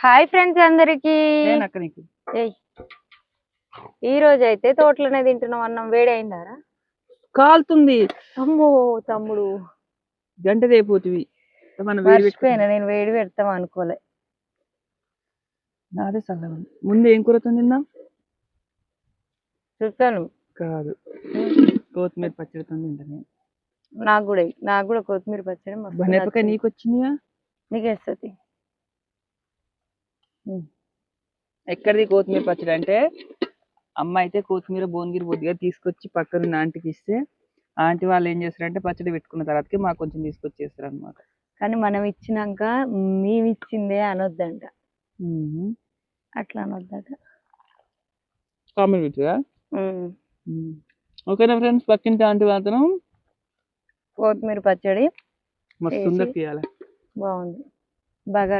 Hi friends అందరికి. ఏయ్ ఈ రోజు అయితే తోటలోనే తింటున్నాం. అన్నం వేడి అయిందారా? కాలుతుంది. అమ్మో తమ్ముడు, గంట అయిపోతుంది. మర్చిపోయినా నేను వేడి పెడతాం అనుకోలే. నాదే సల్లగా ముందు ఏం కూరతో తిందాం? చూస్తాను కాదు, కొత్తిమీర పచ్చడితో తింటా నేను. నాకు కూడా కొత్తిమీర పచ్చడి బనేపకాయ నీకు వచ్చినాయా? నీకు వేస్తుంది. ఎక్కడిది కొత్తిమీర పచ్చడి అంటే, అమ్మ అయితే కొత్తిమీర భువనగిరి బొద్దుగా తీసుకొచ్చి పక్కన ఆంటీకి ఇస్తే, ఆంటీ వాళ్ళు ఏం చేస్తారంటే పచ్చడి పెట్టుకున్న తర్వాతకి మాకు కొంచెం తీసుకొచ్చేస్తారు అనమాట. కానీ మనం ఇచ్చినాక మేము ఇచ్చిందే అనొద్దంట. అట్లా అనొద్దట. కామెంట్ ఓకేనా ఫ్రెండ్స్? పక్కింటి ఆంటీ మాత్రం కొత్తిమీర పచ్చడి మస్తు బాగుంది. బాగా